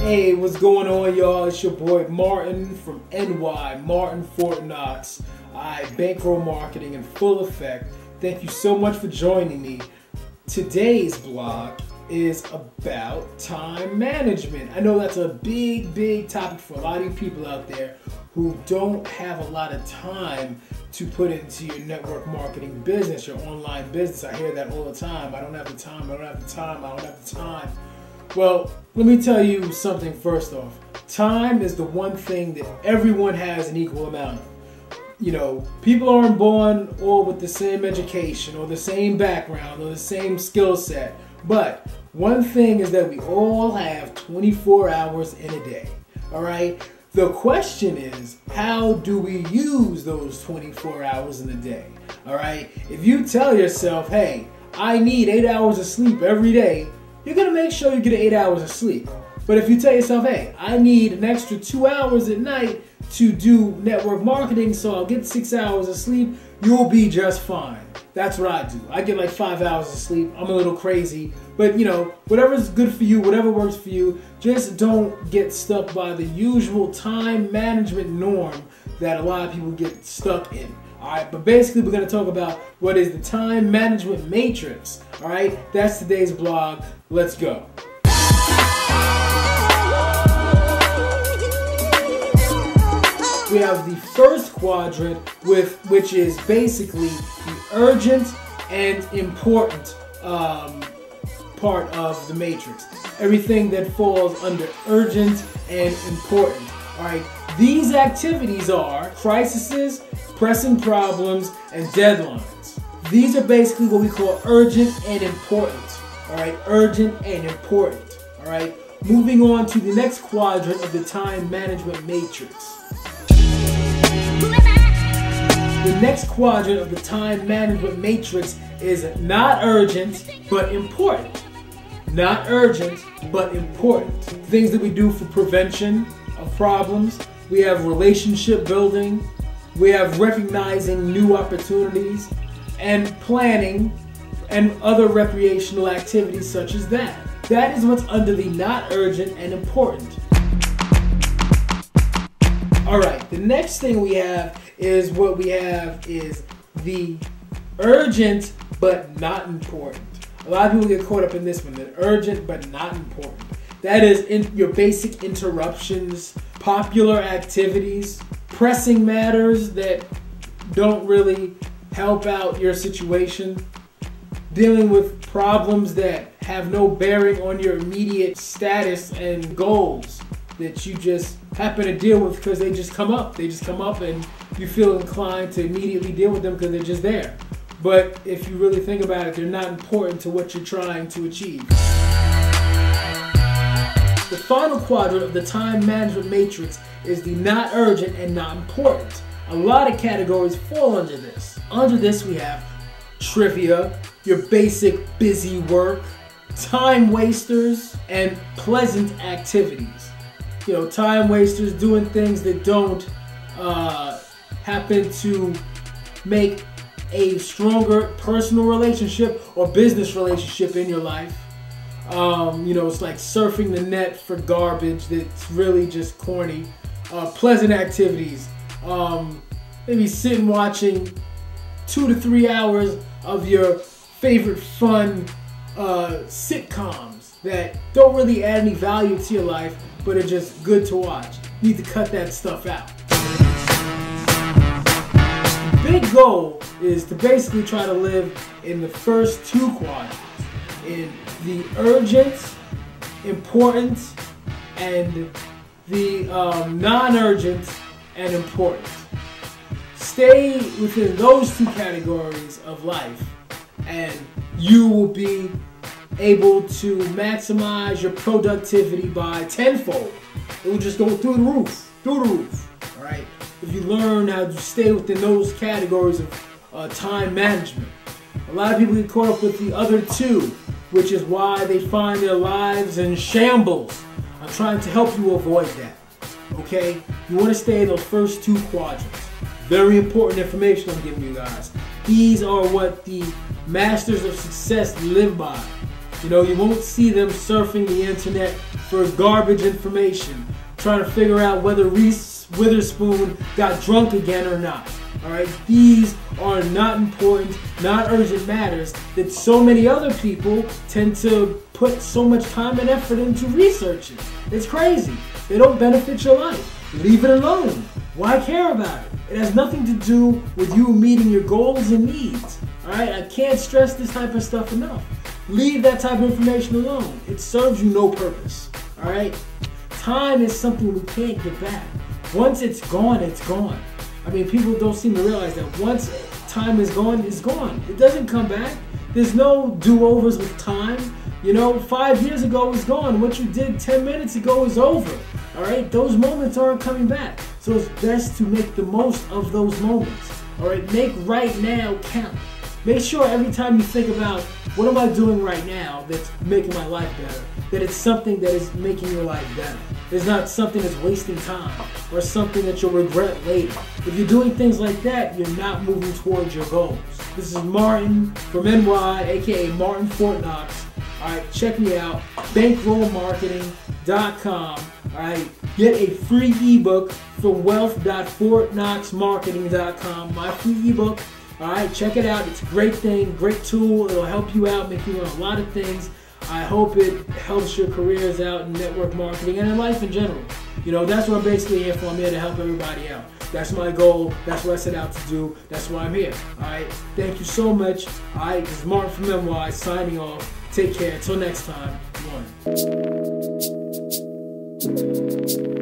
Hey, what's going on, y'all? It's your boy Martin from NY, Martin Fort Knox. Bankroll marketing in full effect. Thank you so much for joining me. Today's blog is about time management. I know that's a big topic for a lot of you people out there who don't have a lot of time to put into your network marketing business, your online business. I hear that all the time. I don't have the time, I don't have the time, I don't have the time. Well, let me tell you something first off. Time is the one thing that everyone has an equal amount of. You know, people aren't born all with the same education or the same background or the same skill set. But one thing is that we all have 24 hours in a day. All right? The question is, how do we use those 24 hours in a day? All right? If you tell yourself, hey, I need 8 hours of sleep every day, you're going to make sure you get 8 hours of sleep. But if you tell yourself, hey, I need an extra 2 hours at night to do network marketing so I'll get 6 hours of sleep, you'll be just fine. That's what I do. I get like 5 hours of sleep. I'm a little crazy. But, you know, whatever's good for you, whatever works for you, just don't get stuck by the usual time management norm that a lot of people get stuck in. Alright, but basically we're going to talk about what is the time management matrix. Alright, that's today's blog. Let's go. We have the first quadrant, which is basically the urgent and important part of the matrix. Everything that falls under urgent and important. Alright, these activities are crises, pressing problems, and deadlines. These are basically what we call urgent and important. Alright, urgent and important. Alright, moving on to the next quadrant of the time management matrix. The next quadrant of the time management matrix is not urgent, but important. Not urgent, but important. Things that we do for prevention of problems. We have relationship building. We have recognizing new opportunities and planning and other recreational activities such as that. That is what's under the not urgent and important. Alright, the next thing we have is the urgent but not important. A lot of people get caught up in this one, the urgent but not important. That is your basic interruptions, popular activities, pressing matters that don't really help out your situation, dealing with problems that have no bearing on your immediate status and goals that you just happen to deal with because they just come up. They just come up and you feel inclined to immediately deal with them because they're just there. But if you really think about it, they're not important to what you're trying to achieve. The final quadrant of the time management matrix is the not urgent and not important. A lot of categories fall under this. Under this we have trivia, your basic busy work, time wasters, and pleasant activities. You know, time wasters, doing things that don't happen to make a stronger personal relationship or business relationship in your life. You know, it's like surfing the net for garbage that's really just corny. Pleasant activities. Maybe sitting watching 2 to 3 hours of your favorite fun sitcoms that don't really add any value to your life, but are just good to watch. You need to cut that stuff out. The big goal is to basically try to live in the first two quadrants, in the urgent, important, and the non-urgent and important. Stay within those two categories of life and you will be able to maximize your productivity by tenfold. It will just go through the roof, all right? If you learn how to stay within those categories of time management. A lot of people get caught up with the other two, which is why they find their lives in shambles. I'm trying to help you avoid that, okay? You want to stay in those first two quadrants. Very important information I'm giving you guys. These are what the masters of success live by. You know, you won't see them surfing the internet for garbage information, trying to figure out whether Reese Witherspoon got drunk again or not. Alright, these are not important, not urgent matters that so many other people tend to put so much time and effort into researching. It's crazy. They don't benefit your life. Leave it alone. Why care about it? It has nothing to do with you meeting your goals and needs. Alright, I can't stress this type of stuff enough. Leave that type of information alone. It serves you no purpose. Alright? Time is something we can't get back. Once it's gone, it's gone. I mean, people don't seem to realize that once time is gone, it's gone. It doesn't come back. There's no do-overs with time. You know, 5 years ago is gone. What you did 10 minutes ago is over. All right? Those moments aren't coming back. So it's best to make the most of those moments. All right? Make right now count. Make sure every time you think about what am I doing right now that's making my life better, that it's something that is making your life better. It's not something that's wasting time or something that you'll regret later. If you're doing things like that, you're not moving towards your goals. This is Martin from NY, aka Martin Fort Knox. Alright, check me out, bankrollmarketing.com. Alright, get a free ebook from wealth.fortknoxmarketing.com. My free ebook. Alright, check it out. It's a great thing, great tool. It'll help you out, make you learn a lot of things. I hope it helps your careers out in network marketing and in life in general. You know, that's what I'm basically here for. I'm here to help everybody out. That's my goal. That's what I set out to do. That's why I'm here. Alright, thank you so much. Alright, this is Martin from NY signing off. Take care. Until next time. One.